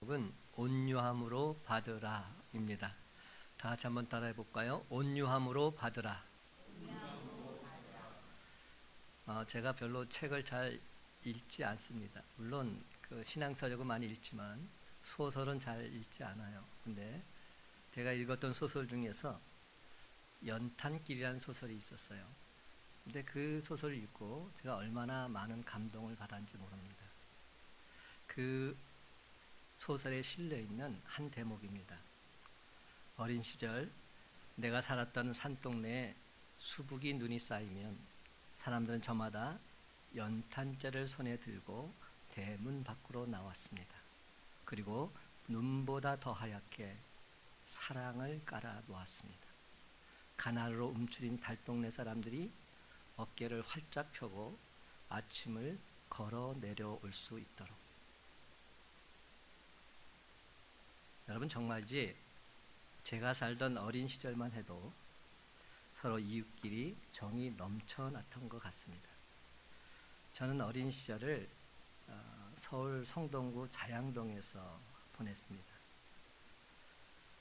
제목은 온유함으로 받으라입니다. 다 같이 한번 따라해 볼까요? 온유함으로 받으라. 제가 별로 책을 잘 읽지 않습니다. 물론 그 신앙서적은 많이 읽지만 소설은 잘 읽지 않아요. 근데 제가 읽었던 소설 중에서 연탄길이라는 소설이 있었어요. 근데 그 소설을 읽고 제가 얼마나 많은 감동을 받았는지 모릅니다. 그 소설에 실려 있는 한 대목입니다. 어린 시절 내가 살았던 산동네에 수북이 눈이 쌓이면 사람들은 저마다 연탄재를 손에 들고 대문 밖으로 나왔습니다. 그리고 눈보다 더 하얗게 사랑을 깔아 놓았습니다. 가나로 움츠린 달동네 사람들이 어깨를 활짝 펴고 아침을 걸어 내려올 수 있도록. 여러분, 정말이지 제가 살던 어린 시절만 해도 서로 이웃끼리 정이 넘쳐났던 것 같습니다. 저는 어린 시절을 서울 성동구 자양동에서 보냈습니다.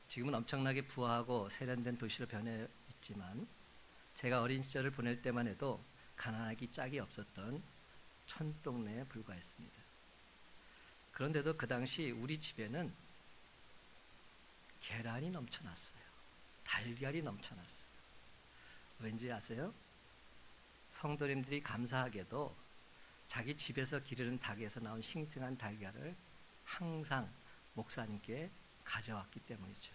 지금은 엄청나게 부화하고 세련된 도시로 변해 있지만 제가 어린 시절을 보낼 때만 해도 가난하기 짝이 없었던 촌동네에 불과했습니다. 그런데도 그 당시 우리 집에는 계란이 넘쳐났어요. 달걀이 넘쳐났어요. 왠지 아세요? 성도님들이 감사하게도 자기 집에서 기르는 닭에서 나온 싱싱한 달걀을 항상 목사님께 가져왔기 때문이죠.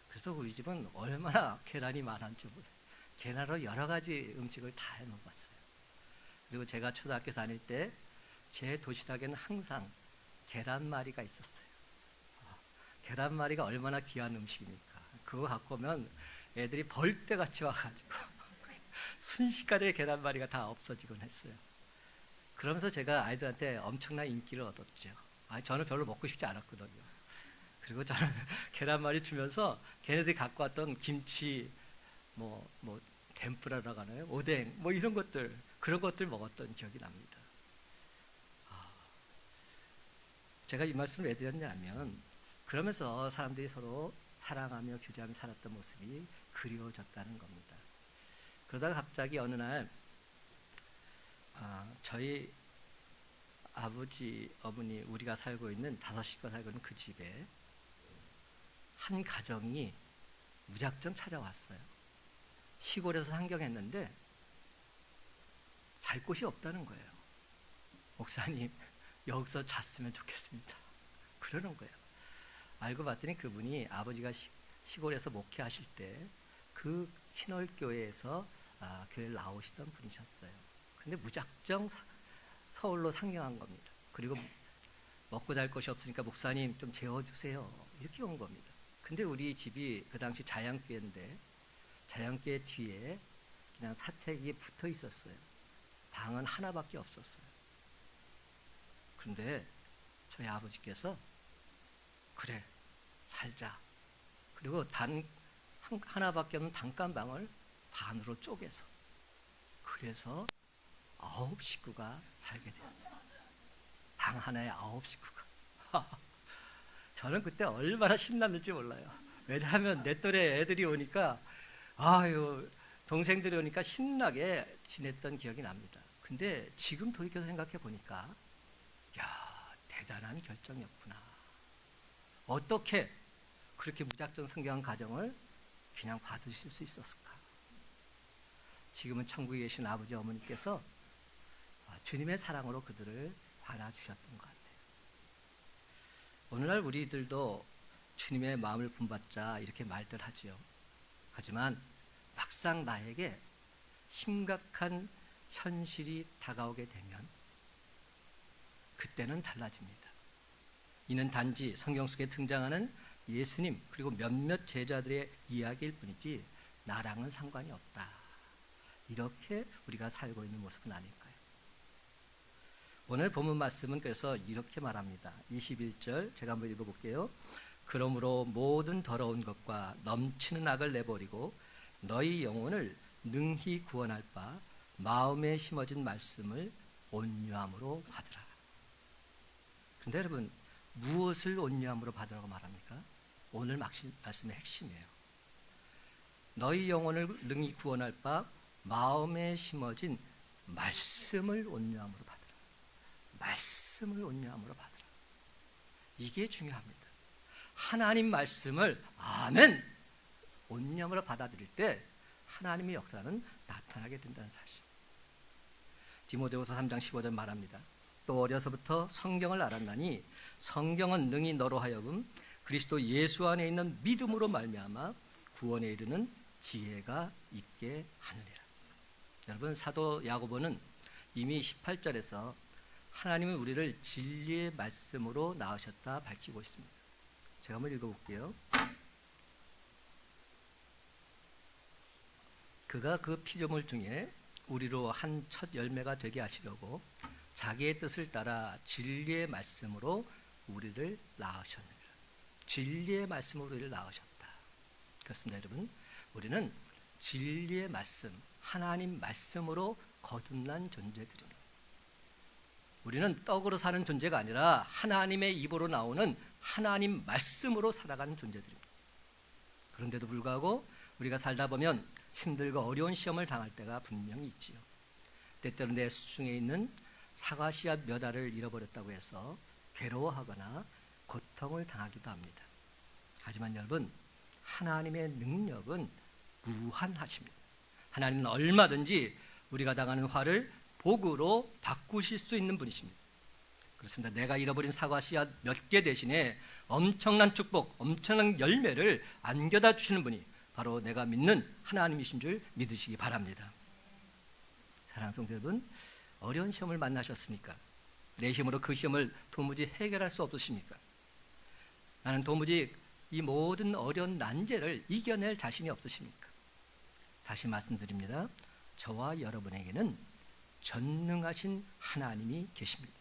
그래서 우리 집은 얼마나 계란이 많았는지 몰라요. 계란으로 여러 가지 음식을 다 해 먹었어요. 그리고 제가 초등학교 다닐 때 제 도시락에는 항상 계란말이가 있었어요. 계란말이가 얼마나 귀한 음식입니까? 그거 갖고 오면 애들이 벌떼같이 와가지고 순식간에 계란말이가 다 없어지곤 했어요. 그러면서 제가 아이들한테 엄청난 인기를 얻었죠. 저는 별로 먹고 싶지 않았거든요. 그리고 저는 계란말이 주면서 걔네들이 갖고 왔던 김치, 덴뿌라라고 하나요? 오뎅, 이런 것들, 그런 것들 먹었던 기억이 납니다. 제가 이 말씀을 왜 드렸냐면, 그러면서 사람들이 서로 사랑하며 교제하며 살았던 모습이 그리워졌다는 겁니다. 그러다가 갑자기 어느 날 저희 아버지, 어머니, 우리가 살고 있는 5식구가 살고 있는 그 집에 한 가정이 무작정 찾아왔어요. 시골에서 상경했는데 잘 곳이 없다는 거예요. 목사님, 여기서 잤으면 좋겠습니다. 그러는 거예요. 알고 봤더니 그분이 아버지가 시골에서 목회하실 때 그 신월교회에서 교회를 나오시던 분이셨어요. 근데 무작정 서울로 상경한 겁니다. 그리고 먹고 잘 것이 없으니까 목사님 좀 재워주세요. 이렇게 온 겁니다. 근데 우리 집이 그 당시 자양교회인데 자양교회 뒤에 그냥 사택이 붙어 있었어요. 방은 하나밖에 없었어요. 근데 저희 아버지께서 그래, 살자. 그리고 하나밖에 없는 단칸방을 반으로 쪼개서 그래서 9식구가 살게 되었어요. 방 하나에 9식구가. 저는 그때 얼마나 신났는지 몰라요. 왜냐하면 내 또래 애들이 오니까 동생들이 오니까 신나게 지냈던 기억이 납니다. 근데 지금 돌이켜서 생각해 보니까 대단한 결정이었구나. 어떻게 그렇게 무작정 상경한 가정을 그냥 받으실 수 있었을까? 지금은 천국에 계신 아버지 어머니께서 주님의 사랑으로 그들을 받아주셨던 것 같아요. 오늘날 우리들도 주님의 마음을 본받자 이렇게 말들 하지요. 하지만 막상 나에게 심각한 현실이 다가오게 되면 그때는 달라집니다. 이는 단지 성경 속에 등장하는 예수님 그리고 몇몇 제자들의 이야기일 뿐이지 나랑은 상관이 없다. 이렇게 우리가 살고 있는 모습은 아닐까요? 오늘 본문 말씀은 그래서 이렇게 말합니다. 21절 제가 한번 읽어볼게요. 그러므로 모든 더러운 것과 넘치는 악을 내버리고 너희 영혼을 능히 구원할 바 마음에 심어진 말씀을 온유함으로 받으라. 근데 여러분, 무엇을 온유함으로 받으라고 말합니까? 오늘 말씀의 핵심이에요. 너희 영혼을 능히 구원할 바 마음에 심어진 말씀을 온유함으로 받으라. 말씀을 온유함으로 받으라. 이게 중요합니다. 하나님 말씀을 아멘 온유함으로 받아들일 때 하나님의 역사는 나타나게 된다는 사실. 디모데후서 3장 15절 말합니다. 또 어려서부터 성경을 알았나니 성경은 능히 너로 하여금 그리스도 예수 안에 있는 믿음으로 말미암아 구원에 이르는 지혜가 있게 하느니라. 여러분, 사도 야고보는 이미 18절에서 하나님은 우리를 진리의 말씀으로 낳으셨다 밝히고 있습니다. 제가 한번 읽어볼게요. 그가 그 피조물 중에 우리로 한 첫 열매가 되게 하시려고 자기의 뜻을 따라 진리의 말씀으로 우리를 낳으셨느니라. 진리의 말씀으로 우리를 낳으셨다. 그렇습니다, 여러분. 우리는 진리의 말씀, 하나님 말씀으로 거듭난 존재들입니다. 우리는 떡으로 사는 존재가 아니라 하나님의 입으로 나오는 하나님 말씀으로 살아가는 존재들입니다. 그런데도 불구하고 우리가 살다 보면 힘들고 어려운 시험을 당할 때가 분명히 있지요. 때때로 내 수중에 있는 사과 씨앗 몇 알을 잃어버렸다고 해서 괴로워하거나 고통을 당하기도 합니다. 하지만 여러분, 하나님의 능력은 무한하십니다. 하나님은 얼마든지 우리가 당하는 화를 복으로 바꾸실 수 있는 분이십니다. 그렇습니다. 내가 잃어버린 사과 씨앗 몇 개 대신에 엄청난 축복, 엄청난 열매를 안겨다 주시는 분이 바로 내가 믿는 하나님이신 줄 믿으시기 바랍니다. 사랑하는 성도 여러분, 어려운 시험을 만나셨습니까? 내 힘으로 그 시험을 도무지 해결할 수 없으십니까? 나는 도무지 이 모든 어려운 난제를 이겨낼 자신이 없으십니까? 다시 말씀드립니다. 저와 여러분에게는 전능하신 하나님이 계십니다.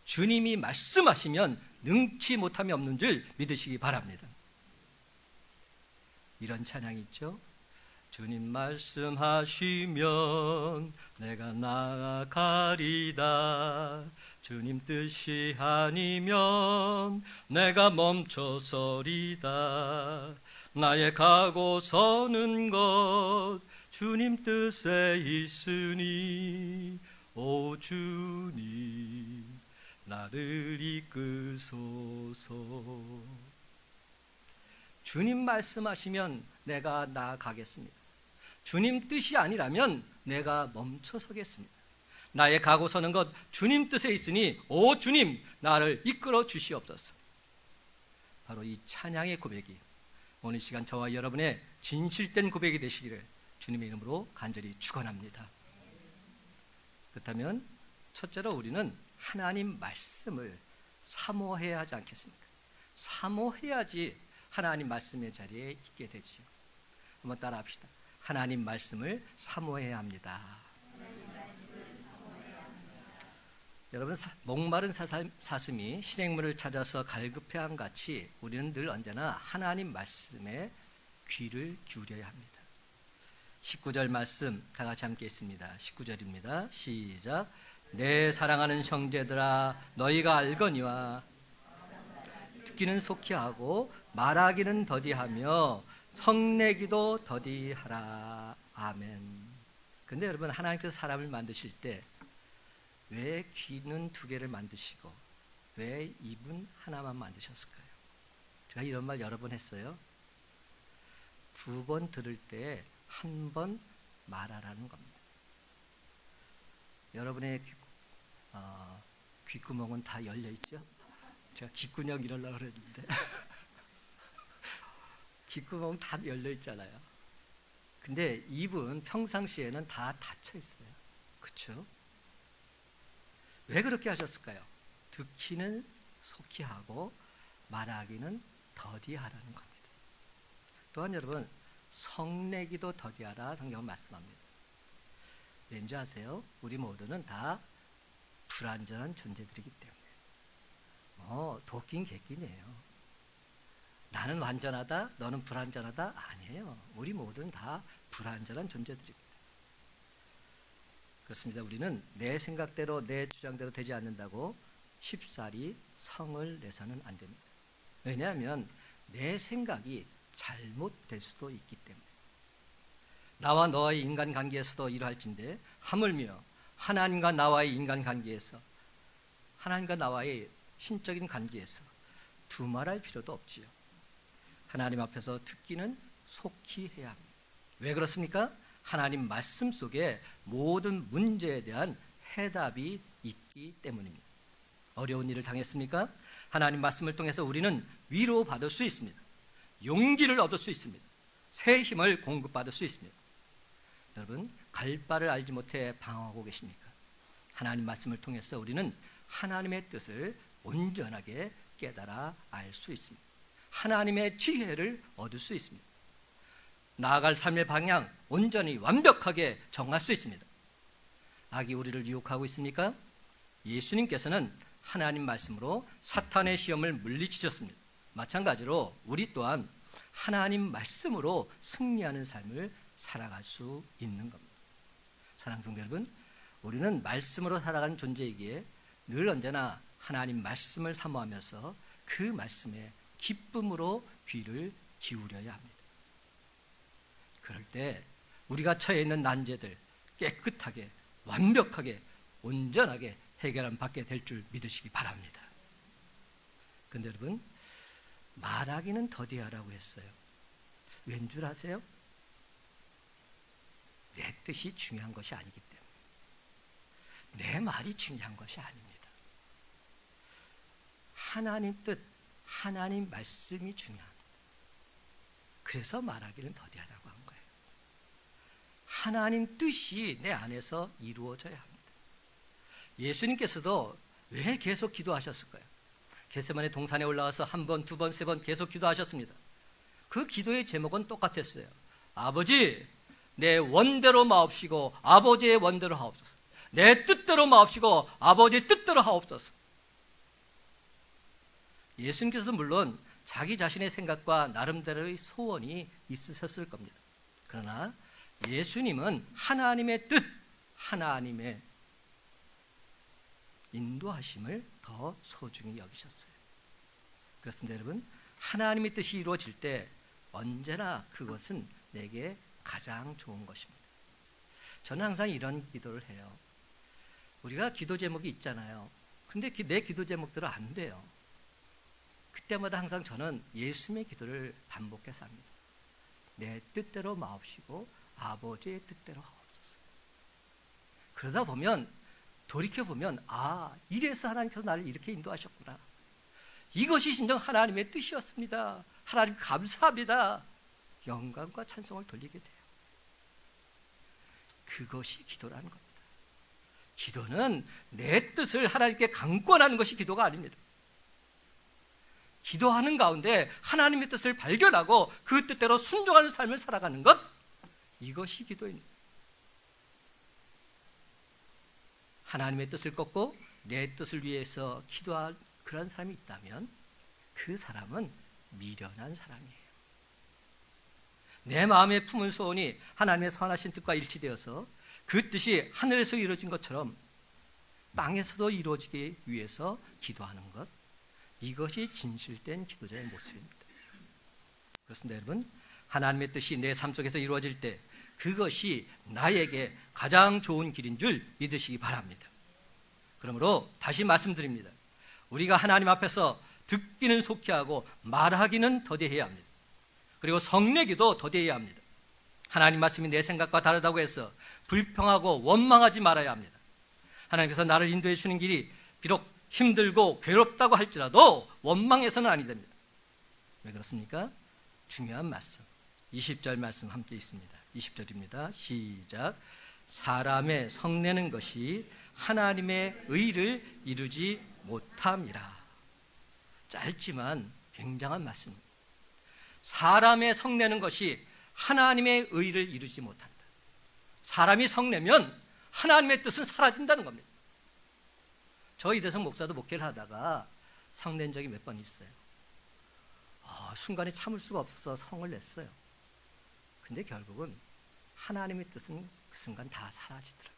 주님이 말씀하시면 능치 못함이 없는 줄 믿으시기 바랍니다. 이런 찬양이 있죠. 주님 말씀하시면 내가 나아가리다. 주님 뜻이 아니면 내가 멈춰서리다. 나의 가고 서는 것 주님 뜻에 있으니 오 주님 나를 이끄소서. 주님 말씀하시면 내가 나아가겠습니다. 주님 뜻이 아니라면 내가 멈춰서겠습니다. 나의 가고 서는 것 주님 뜻에 있으니 오 주님 나를 이끌어 주시옵소서. 바로 이 찬양의 고백이 오늘 시간 저와 여러분의 진실된 고백이 되시기를 주님의 이름으로 간절히 축원합니다. 그렇다면 첫째로 우리는 하나님 말씀을 사모해야 하지 않겠습니까? 사모해야지 하나님 말씀의 자리에 있게 되지요. 한번 따라 합시다. 하나님 말씀을 사모해야 합니다. 여러분, 목마른 사슴이 시냇물을 찾아서 갈급해함 같이 우리는 늘 언제나 하나님 말씀에 귀를 기울여야 합니다. 19절 말씀 다 같이 함께 있습니다. 19절입니다. 시작. 내 사랑하는 형제들아 너희가 알거니와 듣기는 속히 하고 말하기는 더디하며 성내기도 더디하라. 아멘. 근데 여러분, 하나님께서 사람을 만드실 때 왜 귀는 두 개를 만드시고 왜 입은 하나만 만드셨을까요? 제가 이런 말 여러 번 했어요. 두 번 들을 때 한 번 말하라는 겁니다. 여러분의 귓구멍은 다 열려 있죠? 제가 귓구녕 이러려고 그랬는데 귓구멍 다 열려 있잖아요. 근데 입은 평상시에는 다 닫혀 있어요. 그렇죠? 왜 그렇게 하셨을까요? 듣기는 속히 하고 말하기는 더디하라는 겁니다. 또한 여러분, 성내기도 더디하라 성경은 말씀합니다. 왠지 아세요? 우리 모두는 다 불완전한 존재들이기 때문에 도끼는 개끼네요. 나는 완전하다, 너는 불완전하다? 아니에요. 우리 모두는 다 불완전한 존재들입니다. 그렇습니다. 우리는 내 생각대로 내 주장대로 되지 않는다고 쉽사리 성을 내서는 안 됩니다. 왜냐하면 내 생각이 잘못될 수도 있기 때문에. 나와 너의 인간관계에서도 이러할진대 하물며 하나님과 나와의 인간관계에서, 하나님과 나와의 신적인 관계에서 두말할 필요도 없지요. 하나님 앞에서 듣기는 속히 해야 합니다. 왜 그렇습니까? 하나님 말씀 속에 모든 문제에 대한 해답이 있기 때문입니다. 어려운 일을 당했습니까? 하나님 말씀을 통해서 우리는 위로받을 수 있습니다. 용기를 얻을 수 있습니다. 새 힘을 공급받을 수 있습니다. 여러분, 갈 바를 알지 못해 방황하고 계십니까? 하나님 말씀을 통해서 우리는 하나님의 뜻을 온전하게 깨달아 알 수 있습니다. 하나님의 지혜를 얻을 수 있습니다. 나아갈 삶의 방향 온전히 완벽하게 정할 수 있습니다. 악이 우리를 유혹하고 있습니까? 예수님께서는 하나님 말씀으로 사탄의 시험을 물리치셨습니다. 마찬가지로 우리 또한 하나님 말씀으로 승리하는 삶을 살아갈 수 있는 겁니다. 사랑하는 성도 여러분, 우리는 말씀으로 살아가는 존재이기에 늘 언제나 하나님 말씀을 사모하면서 그 말씀에 기쁨으로 귀를 기울여야 합니다. 그럴 때 우리가 처해 있는 난제들 깨끗하게, 완벽하게, 온전하게 해결함 받게 될 줄 믿으시기 바랍니다. 그런데 여러분, 말하기는 더디하라고 했어요. 왠 줄 아세요? 내 뜻이 중요한 것이 아니기 때문에. 내 말이 중요한 것이 아닙니다. 하나님 뜻, 하나님 말씀이 중요합니다. 그래서 말하기는 더디하다고 한 거예요. 하나님 뜻이 내 안에서 이루어져야 합니다. 예수님께서도 왜 계속 기도하셨을까요? 겟세마네 동산에 올라와서 한 번, 두 번, 세 번 계속 기도하셨습니다. 그 기도의 제목은 똑같았어요. 아버지, 내 원대로 마옵시고 아버지의 원대로 하옵소서. 내 뜻대로 마옵시고 아버지의 뜻대로 하옵소서. 예수님께서도 물론 자기 자신의 생각과 나름대로의 소원이 있으셨을 겁니다. 그러나 예수님은 하나님의 뜻, 하나님의 인도하심을 더 소중히 여기셨어요. 그렇습니다, 여러분. 하나님의 뜻이 이루어질 때 언제나 그것은 내게 가장 좋은 것입니다. 저는 항상 이런 기도를 해요. 우리가 기도 제목이 있잖아요. 근데 내 기도 제목대로 안 돼요. 그때마다 항상 저는 예수님의 기도를 반복해서 합니다. 내 뜻대로 마옵시고 아버지의 뜻대로 하옵소서. 그러다 보면 돌이켜보면 이래서 하나님께서 나를 이렇게 인도하셨구나. 이것이 진정 하나님의 뜻이었습니다. 하나님 감사합니다. 영광과 찬송을 돌리게 돼요. 그것이 기도라는 겁니다. 기도는 내 뜻을 하나님께 강권하는 것이 기도가 아닙니다. 기도하는 가운데 하나님의 뜻을 발견하고 그 뜻대로 순종하는 삶을 살아가는 것, 이것이 기도입니다. 하나님의 뜻을 꺾고 내 뜻을 위해서 기도할 그런 사람이 있다면 그 사람은 미련한 사람이에요. 내 마음에 품은 소원이 하나님의 선하신 뜻과 일치되어서 그 뜻이 하늘에서 이루어진 것처럼 땅에서도 이루어지기 위해서 기도하는 것, 이것이 진실된 기도자의 모습입니다. 그렇습니다, 여러분. 하나님의 뜻이 내 삶 속에서 이루어질 때 그것이 나에게 가장 좋은 길인 줄 믿으시기 바랍니다. 그러므로 다시 말씀드립니다. 우리가 하나님 앞에서 듣기는 속히 하고 말하기는 더디해야 합니다. 그리고 성내기도 더디해야 합니다. 하나님 말씀이 내 생각과 다르다고 해서 불평하고 원망하지 말아야 합니다. 하나님께서 나를 인도해 주는 길이 비록 힘들고 괴롭다고 할지라도 원망해서는 아니 됩니다. 왜 그렇습니까? 중요한 말씀, 20절 말씀 함께 있습니다. 20절입니다. 시작. 사람의 성내는 것이 하나님의 의를 이루지 못함이라. 짧지만 굉장한 말씀입니다. 사람의 성내는 것이 하나님의 의를 이루지 못한다. 사람이 성내면 하나님의 뜻은 사라진다는 겁니다. 저 이대성 목사도 목회를 하다가 성낸 적이 몇 번 있어요. 순간에 참을 수가 없어서 성을 냈어요. 근데 결국은 하나님의 뜻은 그 순간 다 사라지더라고요.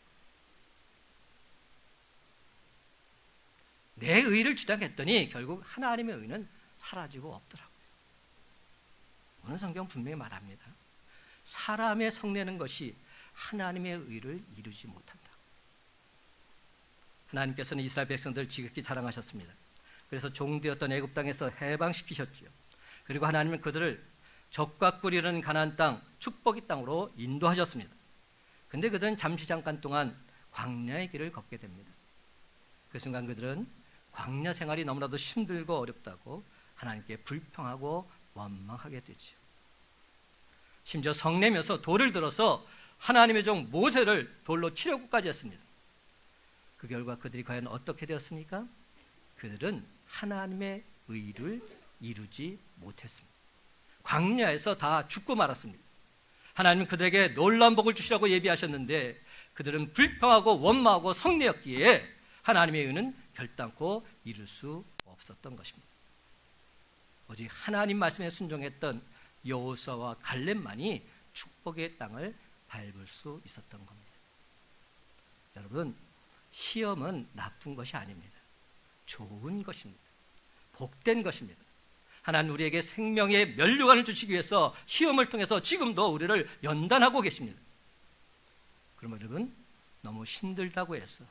내 의를 주장했더니 결국 하나님의 의는 사라지고 없더라고요. 오늘 성경 분명히 말합니다. 사람의 성내는 것이 하나님의 의를 이루지 못한다. 하나님께서는 이스라엘 백성들을 지극히 사랑하셨습니다. 그래서 종되었던 애굽 땅에서 해방시키셨지요. 그리고 하나님은 그들을 적과 꿀이는 가나안 땅, 축복의 땅으로 인도하셨습니다. 근데 그들은 잠깐 동안 광야의 길을 걷게 됩니다. 그 순간 그들은 광야 생활이 너무나도 힘들고 어렵다고 하나님께 불평하고 원망하게 되죠. 심지어 성내면서 돌을 들어서 하나님의 종 모세를 돌로 치려고까지 했습니다. 그 결과 그들이 과연 어떻게 되었습니까? 그들은 하나님의 의를 이루지 못했습니다. 광야에서 다 죽고 말았습니다. 하나님은 그들에게 놀라운 복을 주시라고 예비하셨는데 그들은 불평하고 원망하고 성내었기에 하나님의 의는 결단코 이룰 수 없었던 것입니다. 오직 하나님 말씀에 순종했던 여호수아와 갈렙만이 축복의 땅을 밟을 수 있었던 겁니다. 여러분, 시험은 나쁜 것이 아닙니다. 좋은 것입니다. 복된 것입니다. 하나님 우리에게 생명의 면류관을 주시기 위해서 시험을 통해서 지금도 우리를 연단하고 계십니다. 그러면 여러분, 너무 힘들다고 해서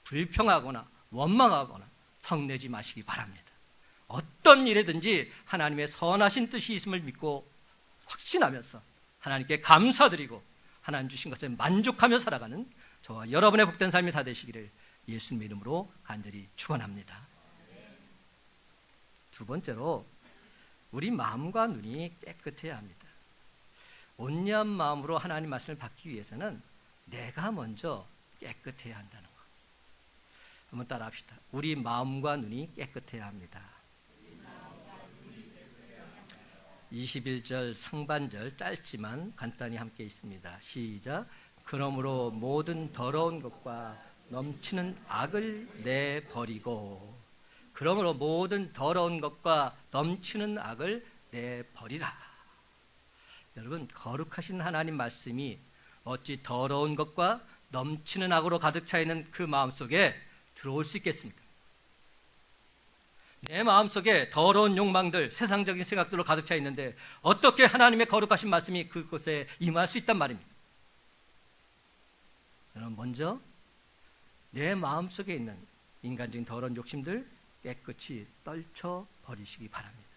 불평하거나 원망하거나 성내지 마시기 바랍니다. 어떤 일이든지 하나님의 선하신 뜻이 있음을 믿고 확신하면서 하나님께 감사드리고 하나님 주신 것에 만족하며 살아가는 저와 여러분의 복된 삶이 다 되시기를 예수님의 이름으로 간절히 축원합니다. 두 번째로 우리 마음과 눈이 깨끗해야 합니다. 온유한 마음으로 하나님 말씀을 받기 위해서는 내가 먼저 깨끗해야 한다는 것. 한번 따라 합시다. 우리 마음과 눈이 깨끗해야 합니다. 21절 상반절 짧지만 간단히 함께 있습니다. 시작. 그러므로 모든 더러운 것과 넘치는 악을 내버리고, 그러므로 모든 더러운 것과 넘치는 악을 내버리라. 여러분, 거룩하신 하나님 말씀이 어찌 더러운 것과 넘치는 악으로 가득 차 있는 그 마음속에 들어올 수 있겠습니까? 내 마음속에 더러운 욕망들, 세상적인 생각들로 가득 차 있는데 어떻게 하나님의 거룩하신 말씀이 그곳에 임할 수 있단 말입니다. 여러분, 먼저 내 마음속에 있는 인간적인 더러운 욕심들 깨끗이 떨쳐버리시기 바랍니다.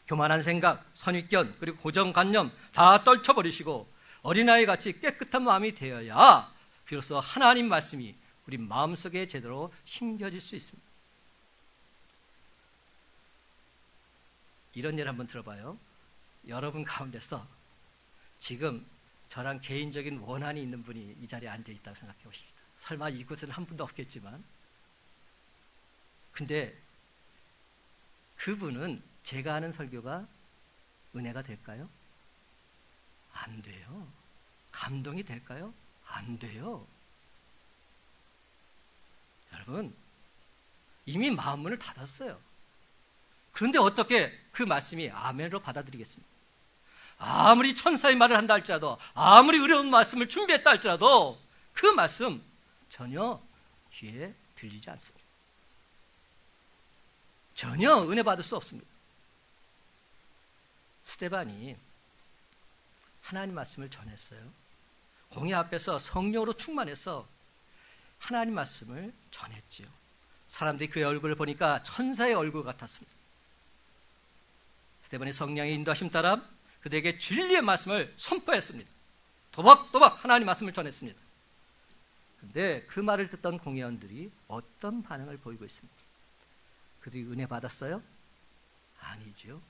교만한 생각, 선입견, 그리고 고정관념 다 떨쳐버리시고 어린아이 같이 깨끗한 마음이 되어야 비로소 하나님 말씀이 우리 마음속에 제대로 심겨질 수 있습니다. 이런 일 한번 들어봐요. 여러분 가운데서 지금 저랑 개인적인 원한이 있는 분이 이 자리에 앉아 있다고 생각해 보십시다. 설마 이곳에는 한 분도 없겠지만, 근데 그분은 제가 하는 설교가 은혜가 될까요? 안 돼요. 감동이 될까요? 안 돼요. 여러분, 이미 마음문을 닫았어요. 그런데 어떻게 그 말씀이 아멘으로 받아들이겠습니까? 아무리 천사의 말을 한다 할지라도, 아무리 어려운 말씀을 준비했다 할지라도 그 말씀 전혀 귀에 들리지 않습니다. 전혀 은혜 받을 수 없습니다. 스데반이 하나님 말씀을 전했어요. 공회 앞에서 성령으로 충만해서 하나님 말씀을 전했지요. 사람들이 그의 얼굴을 보니까 천사의 얼굴 같았습니다. 스데반이 성령의 인도하심 따라 그들에게 진리의 말씀을 선포했습니다. 도박도박 하나님 말씀을 전했습니다. 그런데 그 말을 듣던 공회원들이 어떤 반응을 보이고 있습니까? 그들이 은혜 받았어요? 아니죠.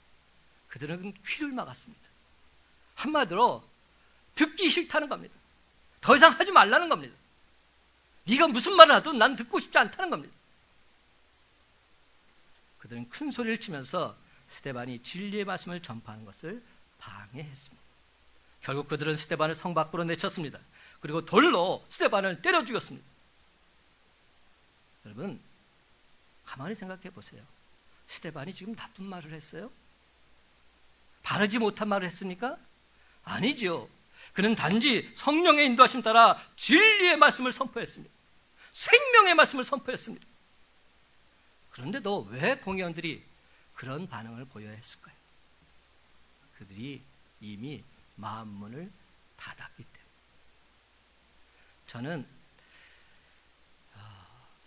그들은 귀를 막았습니다. 한마디로 듣기 싫다는 겁니다. 더 이상 하지 말라는 겁니다. 네가 무슨 말을 하도 난 듣고 싶지 않다는 겁니다. 그들은 큰 소리를 치면서 스데반이 진리의 말씀을 전파하는 것을 방해했습니다. 결국 그들은 스데반을 성 밖으로 내쳤습니다. 그리고 돌로 스데반을 때려 죽였습니다. 여러분, 가만히 생각해 보세요. 스데반이 지금 나쁜 말을 했어요? 바르지 못한 말을 했습니까? 아니죠. 그는 단지 성령의 인도하심 따라 진리의 말씀을 선포했습니다. 생명의 말씀을 선포했습니다. 그런데도 왜 공회원들이 그런 반응을 보여야 했을까요? 그들이 이미 마음 문을 닫았기 때문에. 저는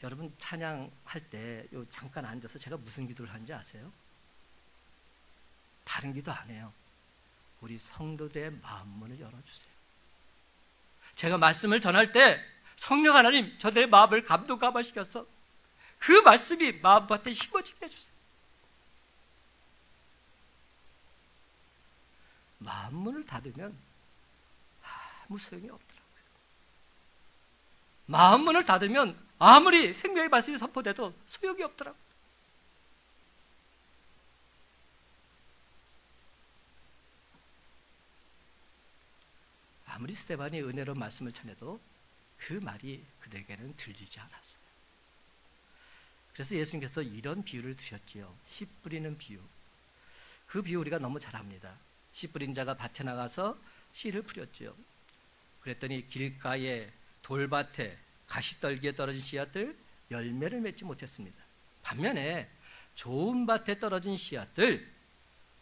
여러분 찬양할 때 잠깐 앉아서 제가 무슨 기도를 하는지 아세요? 다른 기도 안 해요. 우리 성도들의 마음 문을 열어주세요. 제가 말씀을 전할 때 성령 하나님 저들의 마음을 감동감화시켜서 그 말씀이 마음밭에 심어지게 해주세요. 마음 문을 닫으면 아무 소용이 없더라고요. 마음 문을 닫으면 아무리 생명의 말씀이 선포돼도 소용이 없더라고요. 아무리 스데반이 은혜로운 말씀을 전해도 그 말이 그들에게는 들리지 않았어요. 그래서 예수님께서 이런 비유를 드렸지요. 씨 뿌리는 비유. 그 비유 우리가 너무 잘 압니다. 씨 뿌린 자가 밭에 나가서 씨를 뿌렸지요. 그랬더니 길가에 돌밭에 가시떨기에 떨어진 씨앗들 열매를 맺지 못했습니다. 반면에 좋은 밭에 떨어진 씨앗들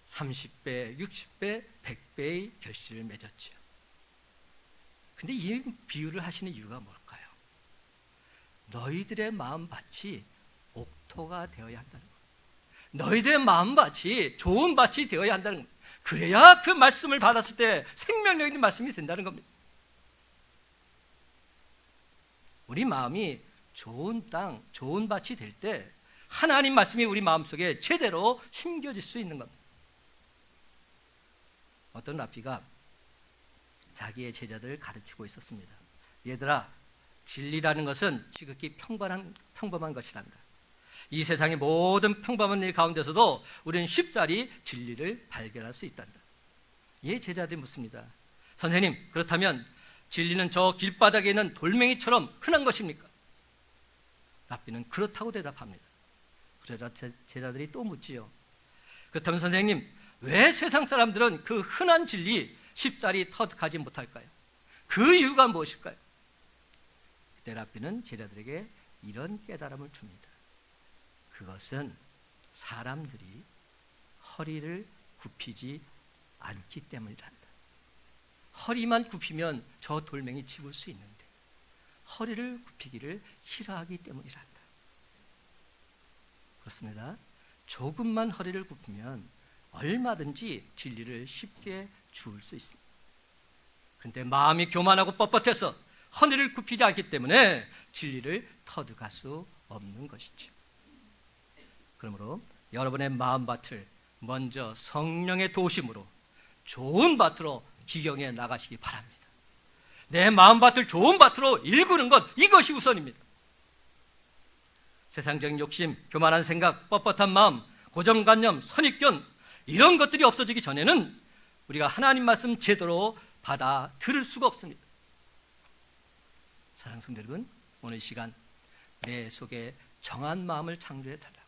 30배, 60배, 100배의 결실을 맺었지요. 근데 이 비유를 하시는 이유가 뭘까요? 너희들의 마음밭이 옥토가 되어야 한다는 것. 너희들의 마음밭이 좋은 밭이 되어야 한다는 것. 그래야 그 말씀을 받았을 때 생명력 있는 말씀이 된다는 겁니다. 우리 마음이 좋은 땅, 좋은 밭이 될 때 하나님 말씀이 우리 마음속에 제대로 심겨질 수 있는 겁니다. 어떤 랍비가 자기의 제자들을 가르치고 있었습니다. 얘들아, 진리라는 것은 지극히 평범한 것이란다. 이 세상의 모든 평범한 일 가운데서도 우리는 쉽사리 진리를 발견할 수 있단다. 예, 제자들이 묻습니다. 선생님, 그렇다면 진리는 저 길바닥에 있는 돌멩이처럼 흔한 것입니까? 랍비는 그렇다고 대답합니다. 그러자 제자들이 또 묻지요. 그렇다면 선생님, 왜 세상 사람들은 그 흔한 진리 쉽사리 터득하지 못할까요? 그 이유가 무엇일까요? 그때 랍비는 제자들에게 이런 깨달음을 줍니다. 그것은 사람들이 허리를 굽히지 않기 때문이란다. 허리만 굽히면 저 돌멩이 집을 수 있는데 허리를 굽히기를 싫어하기 때문이란다. 그렇습니다. 조금만 허리를 굽히면 얼마든지 진리를 쉽게 주울 수 있습니다. 그런데 마음이 교만하고 뻣뻣해서 허리를 굽히지 않기 때문에 진리를 터득할 수 없는 것이죠. 그러므로 여러분의 마음밭을 먼저 성령의 도우심으로 좋은 밭으로 기경해 나가시기 바랍니다. 내 마음밭을 좋은 밭으로 일구는 것, 이것이 우선입니다. 세상적인 욕심, 교만한 생각, 뻣뻣한 마음, 고정관념, 선입견 이런 것들이 없어지기 전에는 우리가 하나님 말씀 제대로 받아 들을 수가 없습니다. 사랑하는 성도 여러분, 오늘 이 시간 내 속에 정한 마음을 창조해 달라고,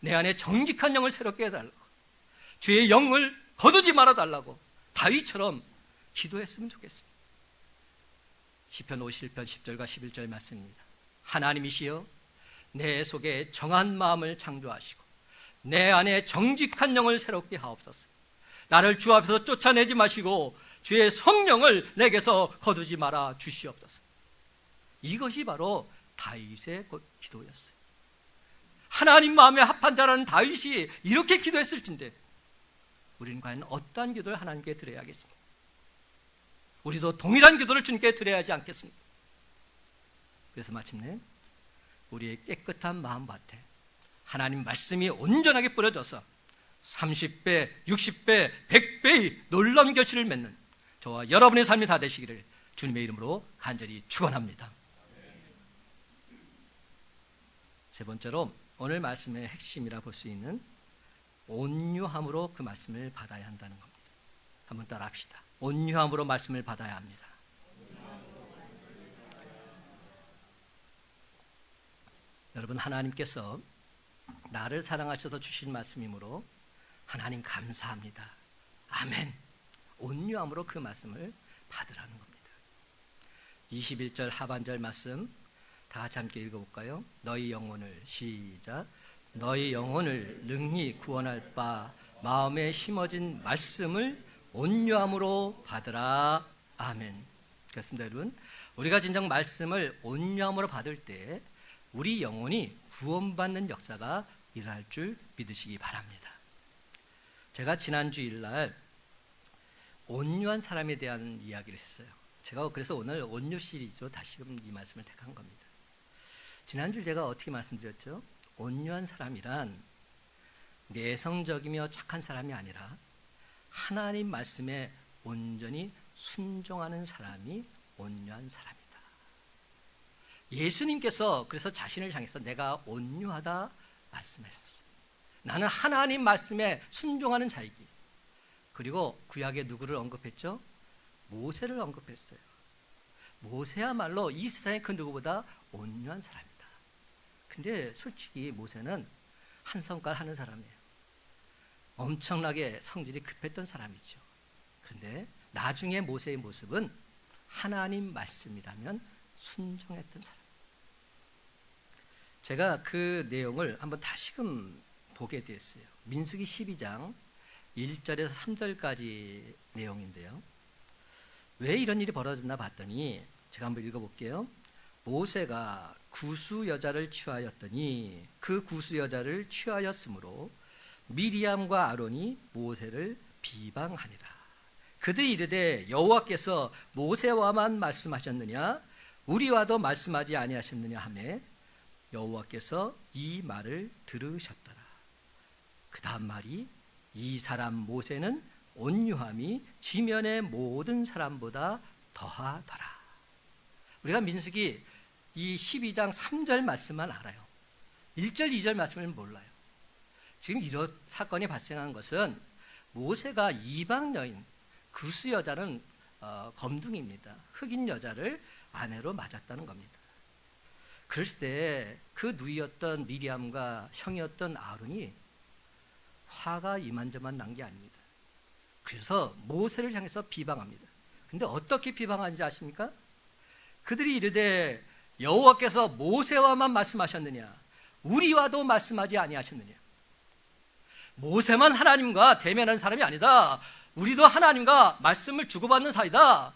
내 안에 정직한 영을 새롭게 해달라고, 주의 영을 거두지 말아 달라고 다윗처럼 기도했으면 좋겠습니다. 시편 51편 10절과 11절 말씀입니다. 하나님이시여 내 속에 정한 마음을 창조하시고 내 안에 정직한 영을 새롭게 하옵소서. 나를 주 앞에서 쫓아내지 마시고 주의 성령을 내게서 거두지 말아 주시옵소서. 이것이 바로 다윗의 기도였어요. 하나님 마음에 합한 자라는 다윗이 이렇게 기도했을진데 우리는 과연 어떠한 기도를 하나님께 드려야 하겠습니까? 우리도 동일한 기도를 주님께 드려야 하지 않겠습니까? 그래서 마침내 우리의 깨끗한 마음밭에 하나님 말씀이 온전하게 뿌려져서 30배, 60배, 100배의 놀라운 결실을 맺는 저와 여러분의 삶이 다 되시기를 주님의 이름으로 간절히 축원합니다. 세 번째로 오늘 말씀의 핵심이라 볼 수 있는 온유함으로 그 말씀을 받아야 한다는 겁니다. 한번 따라 합시다. 온유함으로 말씀을 받아야 합니다. 여러분, 하나님께서 나를 사랑하셔서 주신 말씀이므로 하나님 감사합니다. 아멘. 온유함으로 그 말씀을 받으라는 겁니다. 21절 하반절 말씀 다 같이 함께 읽어볼까요? 너희 영혼을 시작. 너희 영혼을 능히 구원할 바 마음에 심어진 말씀을 온유함으로 받으라. 아멘. 그렇습니다, 여러분. 우리가 진정 말씀을 온유함으로 받을 때 우리 영혼이 구원받는 역사가 일어날 줄 믿으시기 바랍니다. 제가 지난 주일날 온유한 사람에 대한 이야기를 했어요. 제가 그래서 오늘 온유 시리즈로 다시금 이 말씀을 택한 겁니다. 지난주 제가 어떻게 말씀드렸죠? 온유한 사람이란 내성적이며 착한 사람이 아니라 하나님 말씀에 온전히 순종하는 사람이 온유한 사람이다. 예수님께서 그래서 자신을 향해서 내가 온유하다 말씀하셨어요. 나는 하나님 말씀에 순종하는 자이기. 그리고 구약에 누구를 언급했죠? 모세를 언급했어요. 모세야말로 이 세상의 그 누구보다 온유한 사람이다. 근데 솔직히 모세는 한 성깔 하는 사람이에요. 엄청나게 성질이 급했던 사람이죠. 그런데 나중에 모세의 모습은 하나님 말씀이라면 순종했던 사람. 제가 그 내용을 한번 다시금 보게 됐어요. 민수기 12장 1절에서 3절까지 내용인데요. 왜 이런 일이 벌어졌나 봤더니 제가 한번 읽어볼게요. 모세가 구수 여자를 취하였더니 그 구수 여자를 취하였으므로 미리암과 아론이 모세를 비방하니라. 그들이 이르되 여호와께서 모세와만 말씀하셨느냐 우리와도 말씀하지 아니하셨느냐 하매 여호와께서 이 말을 들으셨더라. 그 다음 말이 이 사람 모세는 온유함이 지면의 모든 사람보다 더하더라. 우리가 민수기 이 12장 3절 말씀만 알아요. 1절, 2절 말씀을 몰라요. 지금 이런 사건이 발생한 것은 모세가 이방 여인, 구수 여자는 검둥입니다. 흑인 여자를 아내로 맞았다는 겁니다. 그랬을 때 그 누이였던 미리암과 형이었던 아론이 화가 이만저만 난 게 아닙니다. 그래서 모세를 향해서 비방합니다. 근데 어떻게 비방하는지 아십니까? 그들이 이르되 여호와께서 모세와만 말씀하셨느냐 우리와도 말씀하지 아니하셨느냐. 모세만 하나님과 대면하는 사람이 아니다. 우리도 하나님과 말씀을 주고받는 사이다.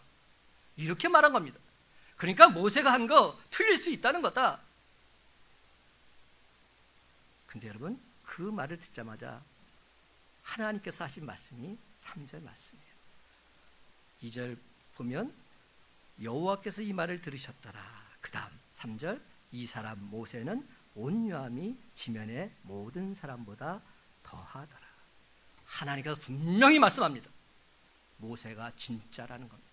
이렇게 말한 겁니다. 그러니까 모세가 한 거 틀릴 수 있다는 거다. 근데 여러분 그 말을 듣자마자 하나님께서 하신 말씀이 3절 말씀이에요. 2절 보면 여호와께서 이 말을 들으셨더라. 그 다음 3절 이 사람 모세는 온유함이 지면의 모든 사람보다 더하더라. 하나님께서 분명히 말씀합니다. 모세가 진짜라는 겁니다.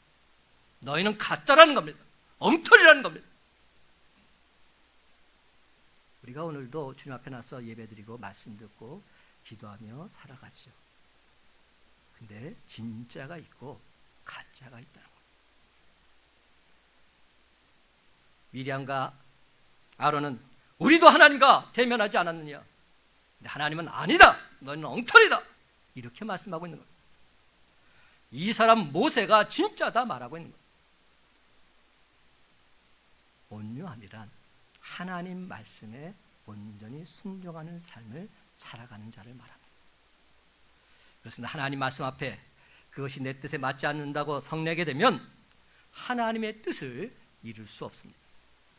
너희는 가짜라는 겁니다. 엉터리라는 겁니다. 우리가 오늘도 주님 앞에 나서 예배드리고 말씀 듣고 기도하며 살아가죠. 근데 진짜가 있고 가짜가 있다는 겁니다. 미리암과 아론은 우리도 하나님과 대면하지 않았느냐. 근데 하나님은 아니다. 너희는 엉터리다. 이렇게 말씀하고 있는 거예요. 이 사람 모세가 진짜다 말하고 있는 거예요. 온유함이란 하나님 말씀에 온전히 순종하는 삶을 살아가는 자를 말합니다. 그렇습니다. 하나님 말씀 앞에 그것이 내 뜻에 맞지 않는다고 성내게 되면 하나님의 뜻을 이룰 수 없습니다.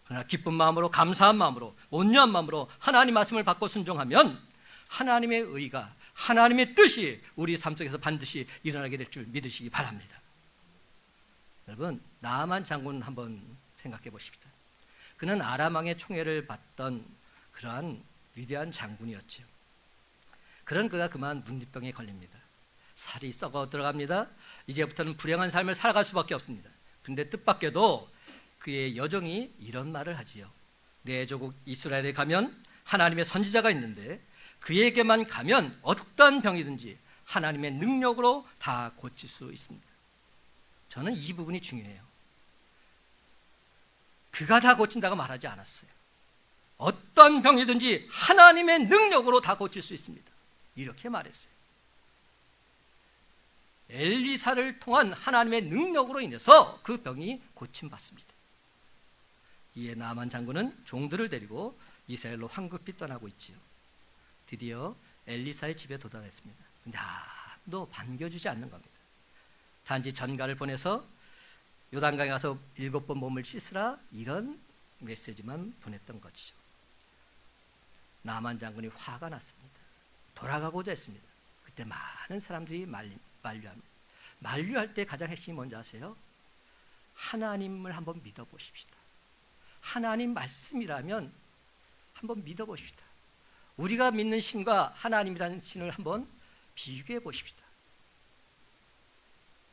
그러나 기쁜 마음으로 감사한 마음으로 온유한 마음으로 하나님 말씀을 받고 순종하면 하나님의 의가 하나님의 뜻이 우리 삶 속에서 반드시 일어나게 될 줄 믿으시기 바랍니다. 여러분 나아만 장군 한번 생각해 보십시다. 그는 아람 왕의 총애를 받던 그러한 위대한 장군이었죠. 그런 그가 그만 문지병에 걸립니다. 살이 썩어 들어갑니다. 이제부터는 불행한 삶을 살아갈 수밖에 없습니다. 그런데 뜻밖에도 그의 여종이 이런 말을 하지요. 내 조국 이스라엘에 가면 하나님의 선지자가 있는데 그에게만 가면 어떠한 병이든지 하나님의 능력으로 다 고칠 수 있습니다. 저는 이 부분이 중요해요. 그가 다 고친다고 말하지 않았어요. 어떤 병이든지 하나님의 능력으로 다 고칠 수 있습니다. 이렇게 말했어요. 엘리사를 통한 하나님의 능력으로 인해서 그 병이 고침받습니다. 이에 나만 장군은 종들을 데리고 이스라엘로 황급히 떠나고 있지요. 드디어 엘리사의 집에 도달했습니다. 근데 아무도 반겨주지 않는 겁니다. 단지 전가를 보내서 요단강에 가서 7번 몸을 씻으라, 이런 메시지만 보냈던 것이죠. 나만 장군이 화가 났습니다. 돌아가고자 했습니다. 그때 많은 사람들이 만류합니다. 만류할 때 가장 핵심이 뭔지 아세요? 하나님을 한번 믿어보십시다. 하나님 말씀이라면 한번 믿어보십시다. 우리가 믿는 신과 하나님이라는 신을 한번 비교해 보십시다.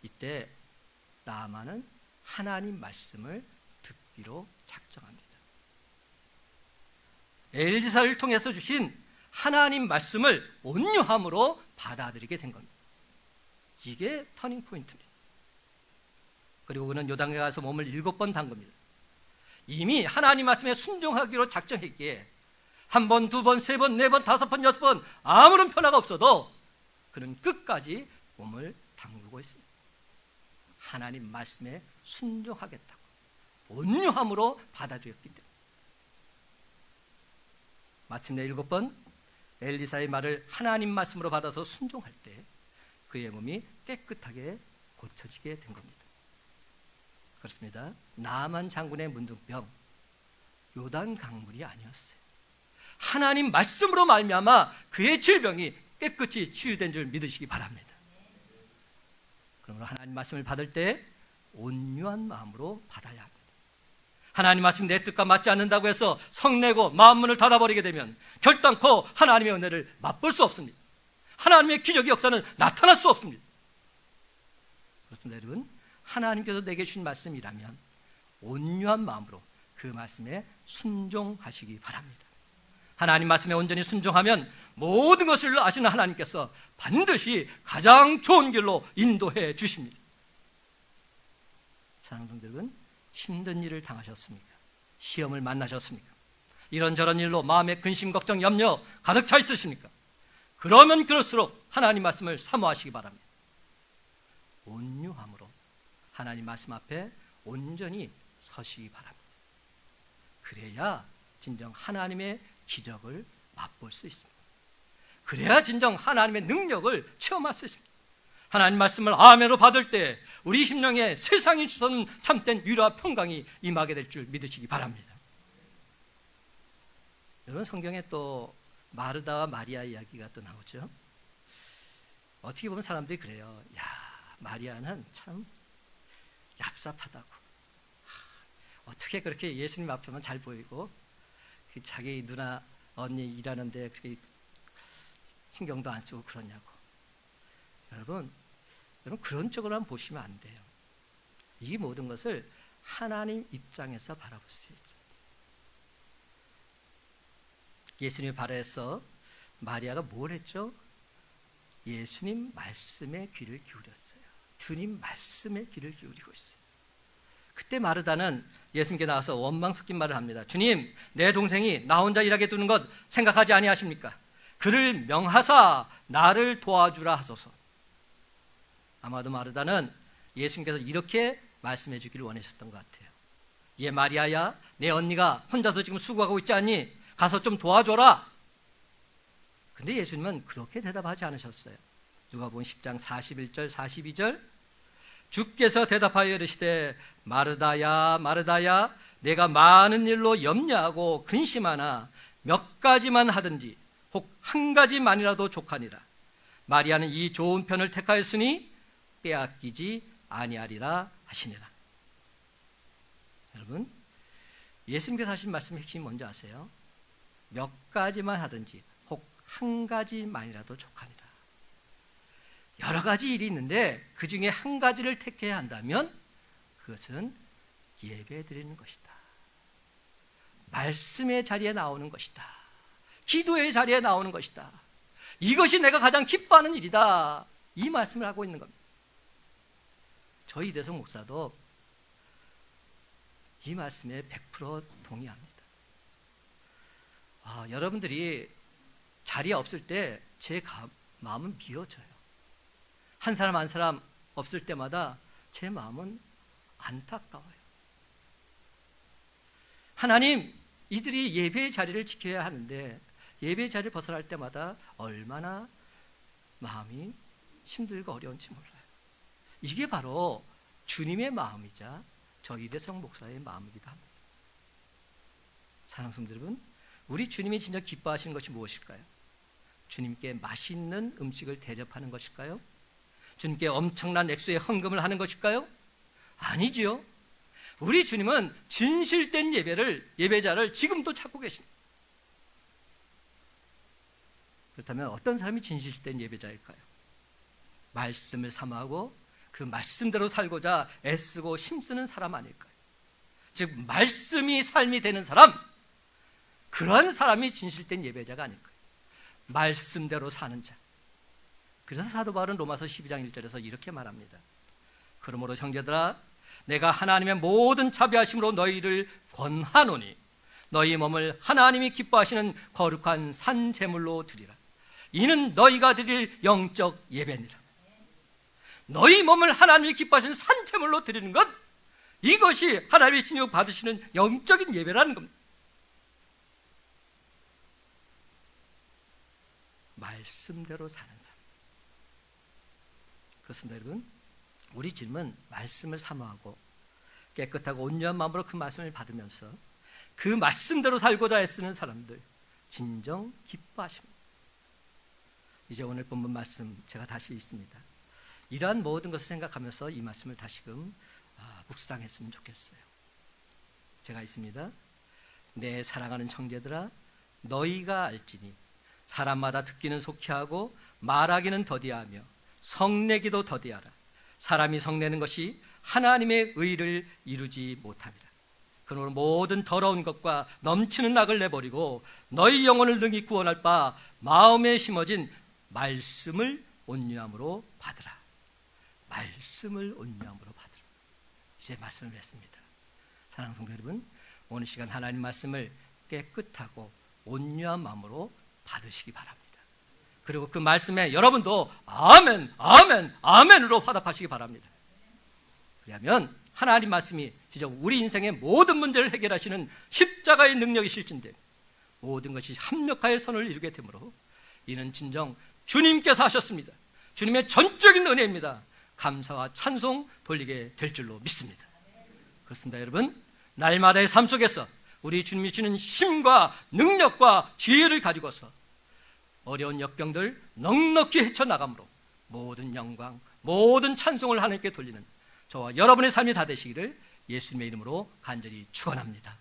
이때 나아만은 하나님 말씀을 듣기로 작정합니다. 엘리사를 통해서 주신 하나님 말씀을 온유함으로 받아들이게 된 겁니다. 이게 터닝 포인트입니다. 그리고 그는 요단강에 가서 몸을 7번 담급니다. 이미 하나님 말씀에 순종하기로 작정했기에 1번, 2번, 3번, 4번, 5번, 6번 아무런 변화가 없어도 그는 끝까지 몸을 담그고 있습니다. 하나님 말씀에 순종하겠다고 온유함으로 받아들였기 때문에. 마침내 7번 엘리사의 말을 하나님 말씀으로 받아서 순종할 때 그의 몸이 깨끗하게 고쳐지게 된 겁니다. 그렇습니다. 나아만 장군의 문둥병, 요단 강물이 아니었어요. 하나님 말씀으로 말미암아 그의 질병이 깨끗이 치유된 줄 믿으시기 바랍니다. 그러므로 하나님 말씀을 받을 때 온유한 마음으로 받아야 합니다. 하나님 말씀 내 뜻과 맞지 않는다고 해서 성내고 마음문을 닫아버리게 되면 결단코 하나님의 은혜를 맛볼 수 없습니다. 하나님의 기적의 역사는 나타날 수 없습니다. 그렇습니다, 여러분. 하나님께서 내게 주신 말씀이라면 온유한 마음으로 그 말씀에 순종하시기 바랍니다. 하나님 말씀에 온전히 순종하면 모든 것을 아시는 하나님께서 반드시 가장 좋은 길로 인도해 주십니다. 사랑하는 성도 여러분, 힘든 일을 당하셨습니까? 시험을 만나셨습니까? 이런저런 일로 마음에 근심, 걱정, 염려 가득 차 있으십니까? 그러면 그럴수록 하나님 말씀을 사모하시기 바랍니다. 온유함으로 하나님 말씀 앞에 온전히 서시기 바랍니다. 그래야 진정 하나님의 기적을 맛볼 수 있습니다. 그래야 진정 하나님의 능력을 체험할 수 있습니다. 하나님 말씀을 아멘으로 받을 때 우리 심령에 세상이 주소는 참된 위로와 평강이 임하게 될 줄 믿으시기 바랍니다. 여러분, 성경에 또 마르다와 마리아 이야기가 또 나오죠. 어떻게 보면 사람들이 그래요. 야, 마리아는 참 얍삽하다고. 어떻게 그렇게 예수님 앞에만 잘 보이고 자기 누나 언니 일하는데 그렇게 신경도 안 쓰고 그러냐고. 여러분 그런 쪽으로 한번 보시면 안 돼요. 이 모든 것을 하나님 입장에서 바라볼 수 있어요. 예수님의 발에서 마리아가 뭘 했죠? 예수님 말씀에 귀를 기울였어요. 주님 말씀에 귀를 기울이고 있어요. 그때 마르다는 예수님께 나와서 원망 섞인 말을 합니다. 주님, 내 동생이 나 혼자 일하게 두는 것 생각하지 아니하십니까? 그를 명하사 나를 도와주라 하소서. 아마도 마르다는 예수님께서 이렇게 말씀해 주기를 원하셨던 것 같아요. 얘 마리아야, 내 언니가 혼자서 지금 수고하고 있지 않니? 가서 좀 도와줘라. 근데 예수님은 그렇게 대답하지 않으셨어요. 누가복음 10장 41절 42절, 주께서 대답하여 이르시되 마르다야 마르다야, 내가 많은 일로 염려하고 근심하나 몇 가지만 하든지 혹 한 가지만이라도 족하니라. 마리아는 이 좋은 편을 택하였으니 빼앗기지 아니하리라 하시니라. 여러분, 예수님께서 하신 말씀의 핵심이 뭔지 아세요? 몇 가지만 하든지 혹 한 가지만이라도 족하니라. 여러 가지 일이 있는데 그 중에 한 가지를 택해야 한다면 그것은 예배 드리는 것이다. 말씀의 자리에 나오는 것이다. 기도의 자리에 나오는 것이다. 이것이 내가 가장 기뻐하는 일이다. 이 말씀을 하고 있는 겁니다. 저희 이대성 목사도 이 말씀에 100% 동의합니다. 여러분들이 자리에 없을 때 제 마음은 미어져요. 한 사람 한 사람 없을 때마다 제 마음은 안타까워요. 하나님, 이들이 예배의 자리를 지켜야 하는데 예배 자리를 벗어날 때마다 얼마나 마음이 힘들고 어려운지 몰라요. 이게 바로 주님의 마음이자 저 이대성 목사의 마음이기도 합니다. 사랑하는 성도 여러분, 우리 주님이 진짜 기뻐하시는 것이 무엇일까요? 주님께 맛있는 음식을 대접하는 것일까요? 주님께 엄청난 액수의 헌금을 하는 것일까요? 아니지요. 우리 주님은 진실된 예배자를 지금도 찾고 계십니다. 그렇다면 어떤 사람이 진실된 예배자일까요? 말씀을 사모하고 그 말씀대로 살고자 애쓰고 힘쓰는 사람 아닐까요? 즉 말씀이 삶이 되는 사람, 그런 사람이 진실된 예배자가 아닐까요? 말씀대로 사는 자. 그래서 사도 바울은 로마서 12장 1절에서 이렇게 말합니다. 그러므로 형제들아, 내가 하나님의 모든 자비하심으로 너희를 권하노니 너희 몸을 하나님이 기뻐하시는 거룩한 산 제물로 드리라. 이는 너희가 드릴 영적 예배니라. 너희 몸을 하나님이 기뻐하시는 산 제물로 드리는 것, 이것이 하나님이 진영 받으시는 영적인 예배라는 겁니다. 말씀대로 사는 삶. 그렇습니다, 여러분. 우리 주님은 말씀을 사모하고 깨끗하고 온유한 마음으로 그 말씀을 받으면서 그 말씀대로 살고자 애쓰는 사람들 진정 기뻐하십니다. 이제 오늘 본문 말씀 제가 다시 읽습니다. 이러한 모든 것을 생각하면서 이 말씀을 다시금 묵상했으면 좋겠어요. 제가 읽습니다. 내 사랑하는 형제들아, 너희가 알지니 사람마다 듣기는 속히 하고 말하기는 더디하며 성내기도 더디하라. 사람이 성내는 것이 하나님의 의를 이루지 못함이라. 그러므로 모든 더러운 것과 넘치는 악을 내버리고 너희 영혼을 능히 구원할 바 마음에 심어진 말씀을 온유함으로 받으라. 말씀을 온유함으로 받으라. 이제 말씀을 했습니다. 사랑하는 성도 여러분, 오늘 시간 하나님 말씀을 깨끗하고 온유한 마음으로 받으시기 바랍니다. 그리고 그 말씀에 여러분도 아멘, 아멘, 아멘으로 화답하시기 바랍니다. 그러면 하나님 말씀이 진짜 우리 인생의 모든 문제를 해결하시는 십자가의 능력이 실진돼 모든 것이 합력하여 선을 이루게 되므로 이는 진정 주님께서 하셨습니다. 주님의 전적인 은혜입니다. 감사와 찬송 돌리게 될 줄로 믿습니다. 그렇습니다, 여러분. 날마다의 삶 속에서 우리 주님이 주는 힘과 능력과 지혜를 가지고서 어려운 역병들 넉넉히 헤쳐나가므로 모든 영광, 모든 찬송을 하나님께 돌리는 저와 여러분의 삶이 다 되시기를 예수님의 이름으로 간절히 축원합니다.